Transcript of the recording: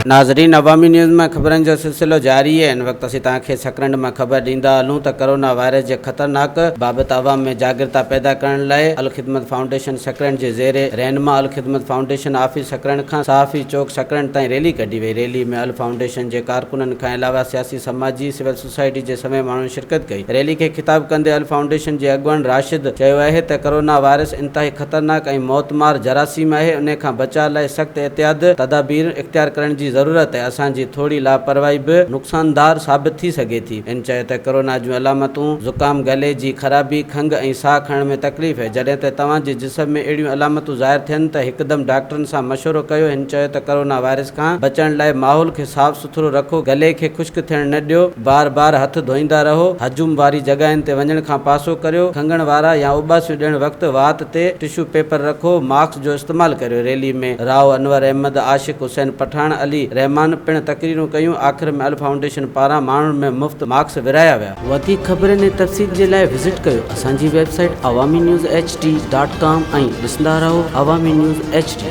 नाज़रीन, अवामी न्यूज़ में खबरन जो सिलसिलो जारी है। इन वक्त असीं तव्हांखे सकरंड में खबर ॾींदा हलूं त कोरोना वायरस जे ख़तरनाक बाबति अवाम में जागरूकता पैदा करण लाइ अल ख़िदमत फाउंडेशन सकरंड जे ज़ेरे रहनुमा अल ख़िदमत फाउंडेशन ऑफिस सकरंड खां सहाफ़ी चौक सकरंड ताईं रैली कढी वई। रैली में अल फाउंडेशन जे कारकुननि खां अलावा सियासी, समाजी, सिविल सोसाइटी जे समेत माण्हुनि शिरकत कई। रैली खे ख़िताब कंदे अल फाउंडेशन जे अॻुवान राशिद चयो आहे त कोरोना वायरस इंतहाई ख़तरनाक ऐं मौतमार जरासीम आहे। उन खां बचाव लाइ सख़्त एहतियात तदाबीर इख्तियार करण जी ज़रूरत है। असांजी थोड़ी लापरवाही भी नुक़सानदार साबित थी सके थी। इन चयो त कोरोना जूं अलामतूं ज़ुकाम, गले जी ख़राबी, खंघ ऐं साह खणण में तकलीफ़ है। जॾहिं त तव्हांजे जिस्म में अहिड़ियूं अलामतूं ज़ाहिर थियनि त हिकदमि डॉक्टरनि सां मशवरो कयो। हिन चयो त कोरोना वायरस खां बचण लाइ माहौल खे साफ़ सुथरो रखो, गले खे ख़ुश्क थियण न ॾियो, बार बार हथ धोईंदा रहो, हजूम वारी जॻहियुनि ते वञण खां पासो करियो, खंघण वारा या उबासियूं ॾियण वक़्तु वात ते टिश्यू पेपर रखो, मास्क जो इस्तेमालु करियो। रैली में राव अनवर अहमद, आशिक हुसैन पठान, अली रहमान पिण तकरीरूं कयूं। आख़िर में अल फाउंडेशन पारां माण्हुनि में मुफ़्त मास्क विराया विया। वधीक ख़बरनि ऐं तफ़सील जे लाइ विज़िट कयो असांजी वेबसाइट awamiNewsHD.com ऐं ॾिसंदा रहो अवामी न्यूज़ HD।